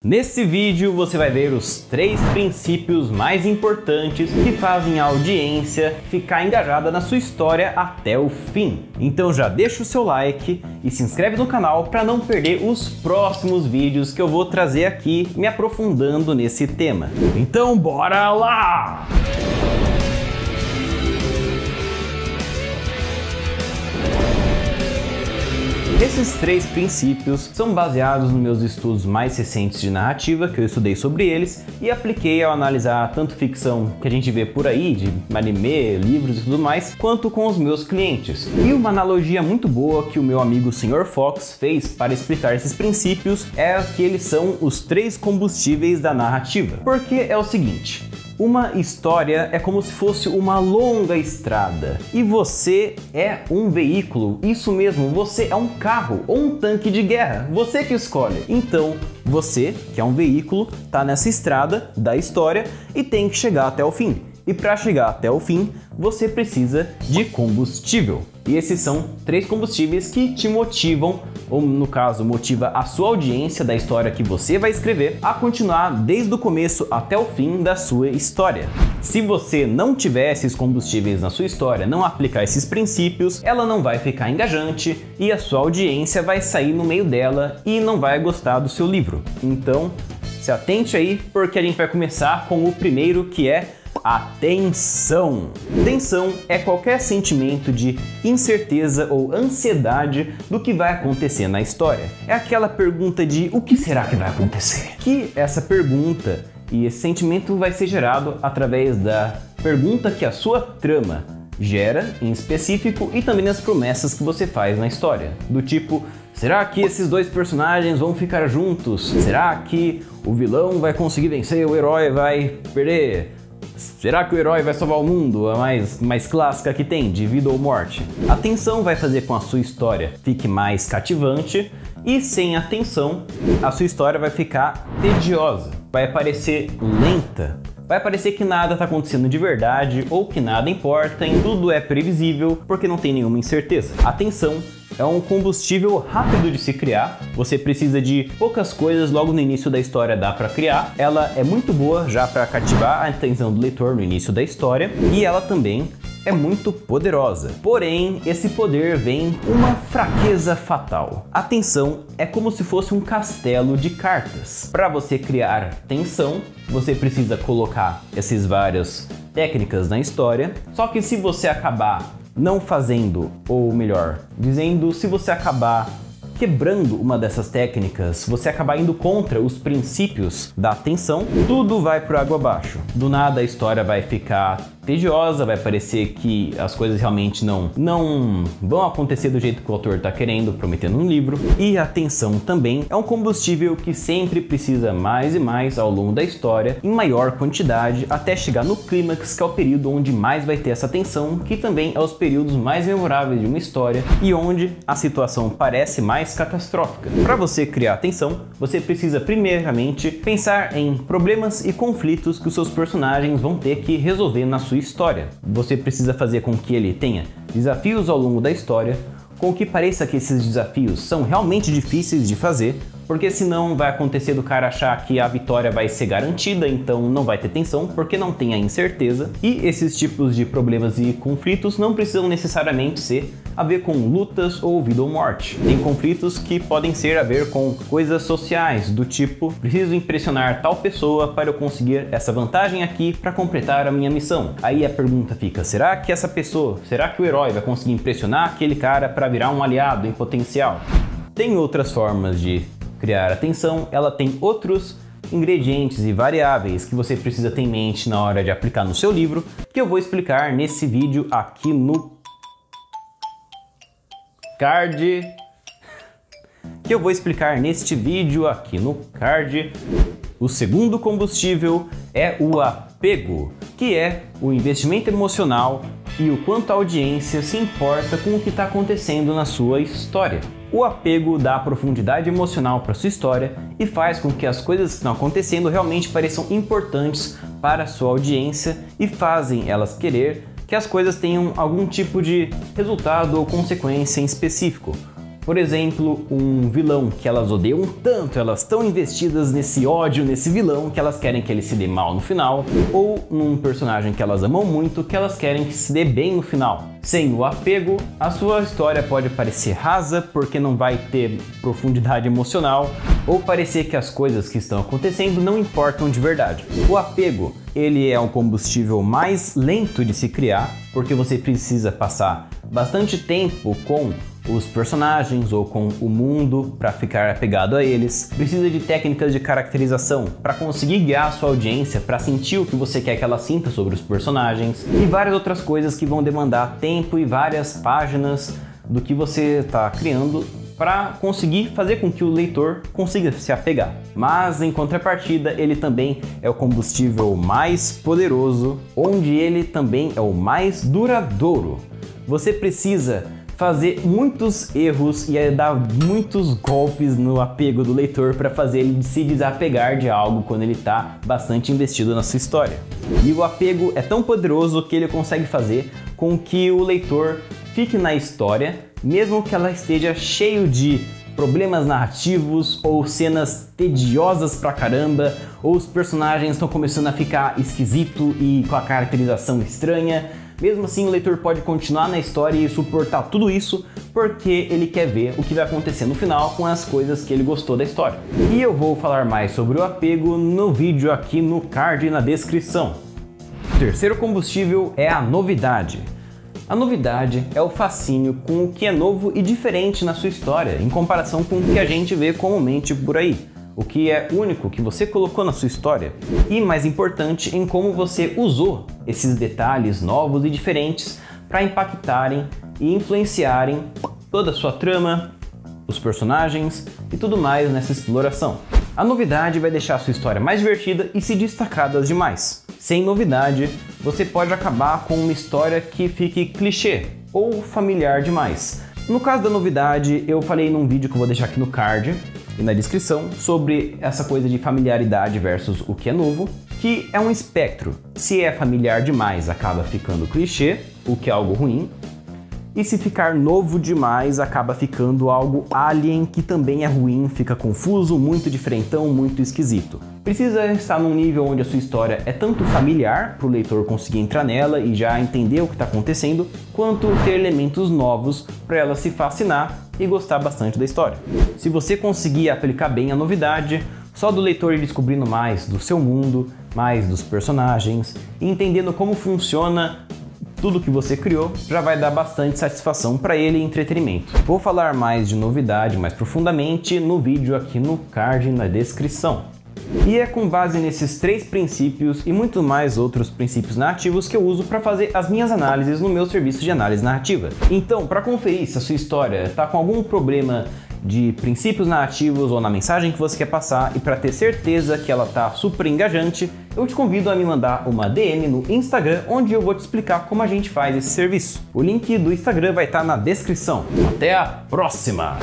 Nesse vídeo você vai ver os 3 princípios mais importantes que fazem a audiência ficar engajada na sua história até o fim. Então já deixa o seu like e se inscreve no canal para não perder os próximos vídeos que eu vou trazer aqui me aprofundando nesse tema. Então bora lá! Esses 3 princípios são baseados nos meus estudos mais recentes de narrativa, que eu estudei sobre eles e apliquei ao analisar tanto ficção que a gente vê por aí, de anime, livros e tudo mais, quanto com os meus clientes. E uma analogia muito boa que o meu amigo Sr. Fox fez para explicar esses princípios é que eles são os 3 combustíveis da narrativa. Porque é o seguinte: uma história é como se fosse uma longa estrada e você é um veículo, isso mesmo, você é um carro ou um tanque de guerra, você que escolhe. Então, você, que é um veículo, tá nessa estrada da história e tem que chegar até o fim. E para chegar até o fim, você precisa de combustível. E esses são 3 combustíveis que te motivam, ou no caso, motiva a sua audiência da história que você vai escrever a continuar desde o começo até o fim da sua história. Se você não tiver esses combustíveis na sua história, não aplicar esses princípios, ela não vai ficar engajante e a sua audiência vai sair no meio dela e não vai gostar do seu livro. Então, se atente aí, porque a gente vai começar com o primeiro, que é a tensão. Tensão é qualquer sentimento de incerteza ou ansiedade do que vai acontecer na história. É aquela pergunta de o que será que vai acontecer? Que essa pergunta e esse sentimento vai ser gerado através da pergunta que a sua trama gera em específico e também nas promessas que você faz na história. Do tipo, será que esses 2 personagens vão ficar juntos? Será que o vilão vai conseguir vencer, o herói vai perder? Será que o herói vai salvar o mundo? A mais clássica que tem, de vida ou morte. A tensão vai fazer com que a sua história fique mais cativante e sem a tensão, a sua história vai ficar tediosa, vai parecer lenta, vai parecer que nada está acontecendo de verdade ou que nada importa e tudo é previsível porque não tem nenhuma incerteza. A tensão é um combustível rápido de se criar, você precisa de poucas coisas logo no início da história dá para criar. Ela é muito boa já para cativar a atenção do leitor no início da história e ela também é muito poderosa. Porém, esse poder vem com uma fraqueza fatal. A tensão é como se fosse um castelo de cartas. Para você criar tensão, você precisa colocar essas várias técnicas na história, só que se você acabar não fazendo, ou melhor, dizendo, se você acabar quebrando uma dessas técnicas, você acabar indo contra os princípios da tensão, tudo vai por água abaixo. Do nada a história vai ficar tediosa, vai parecer que as coisas realmente não vão acontecer do jeito que o autor está querendo, prometendo no livro. E a tensão também é um combustível que sempre precisa mais e mais ao longo da história, em maior quantidade, até chegar no clímax, que é o período onde mais vai ter essa tensão, que também é os períodos mais memoráveis de uma história e onde a situação parece mais catastrófica. Para você criar tensão, você precisa primeiramente pensar em problemas e conflitos que os seus personagens vão ter que resolver na sua história. Você precisa fazer com que ele tenha desafios ao longo da história, com que pareça que esses desafios são realmente difíceis de fazer, porque senão vai acontecer do cara achar que a vitória vai ser garantida, então não vai ter tensão, porque não tem a incerteza. E esses tipos de problemas e conflitos não precisam necessariamente ser a ver com lutas ou vida ou morte. Tem conflitos que podem ser a ver com coisas sociais, do tipo, preciso impressionar tal pessoa para eu conseguir essa vantagem aqui para completar a minha missão. Aí a pergunta fica, será que essa pessoa, será que o herói vai conseguir impressionar aquele cara para virar um aliado em potencial? Tem outras formas de criar a tensão, ela tem outros ingredientes e variáveis que você precisa ter em mente na hora de aplicar no seu livro, que eu vou explicar nesse vídeo aqui no card. O segundo combustível é o apego, que é o investimento emocional e o quanto a audiência se importa com o que está acontecendo na sua história. O apego dá profundidade emocional para sua história e faz com que as coisas que estão acontecendo realmente pareçam importantes para a sua audiência e fazem elas querer que as coisas tenham algum tipo de resultado ou consequência em específico. Por exemplo, um vilão que elas odeiam tanto, elas estão investidas nesse ódio, nesse vilão, que elas querem que ele se dê mal no final, ou num personagem que elas amam muito, que elas querem que se dê bem no final. Sem o apego, a sua história pode parecer rasa porque não vai ter profundidade emocional, ou parecer que as coisas que estão acontecendo não importam de verdade. O apego, ele é um combustível mais lento de se criar, porque você precisa passar bastante tempo com os personagens ou com o mundo para ficar apegado a eles. Precisa de técnicas de caracterização para conseguir guiar a sua audiência para sentir o que você quer que ela sinta sobre os personagens e várias outras coisas que vão demandar tempo e várias páginas do que você está criando para conseguir fazer com que o leitor consiga se apegar. Mas em contrapartida, ele também é o combustível mais poderoso, onde ele também é o mais duradouro. Você precisa fazer muitos erros e dar muitos golpes no apego do leitor para fazer ele se desapegar de algo quando ele está bastante investido na sua história. E o apego é tão poderoso que ele consegue fazer com que o leitor fique na história, mesmo que ela esteja cheio de problemas narrativos ou cenas tediosas pra caramba, ou os personagens estão começando a ficar esquisito e com a caracterização estranha. Mesmo assim, o leitor pode continuar na história e suportar tudo isso porque ele quer ver o que vai acontecer no final com as coisas que ele gostou da história. E eu vou falar mais sobre o apego no vídeo aqui no card e na descrição. O terceiro combustível é a novidade. A novidade é o fascínio com o que é novo e diferente na sua história, em comparação com o que a gente vê comumente por aí. O que é único que você colocou na sua história. E mais importante, em como você usou esses detalhes novos e diferentes para impactarem e influenciarem toda a sua trama, os personagens e tudo mais nessa exploração. A novidade vai deixar a sua história mais divertida e se destacar das demais. Sem novidade, você pode acabar com uma história que fique clichê ou familiar demais. No caso da novidade, eu falei num vídeo que eu vou deixar aqui no card e na descrição sobre essa coisa de familiaridade versus o que é novo, que é um espectro. Se é familiar demais, acaba ficando clichê, o que é algo ruim. E se ficar novo demais, acaba ficando algo alien, que também é ruim, fica confuso, muito diferentão, muito esquisito. Precisa estar num nível onde a sua história é tanto familiar, para o leitor conseguir entrar nela e já entender o que está acontecendo, quanto ter elementos novos para ela se fascinar e gostar bastante da história. Se você conseguir aplicar bem a novidade, só do leitor ir descobrindo mais do seu mundo, mais dos personagens, e entendendo como funciona tudo que você criou, já vai dar bastante satisfação para ele e entretenimento. Vou falar mais de novidade mais profundamente no vídeo aqui no card na descrição. E é com base nesses 3 princípios e muito mais outros princípios narrativos que eu uso para fazer as minhas análises no meu serviço de análise narrativa. Então, para conferir se a sua história está com algum problema de princípios narrativos ou na mensagem que você quer passar e para ter certeza que ela está super engajante, eu te convido a me mandar uma DM no Instagram, onde eu vou te explicar como a gente faz esse serviço. O link do Instagram vai estar na descrição. Até a próxima!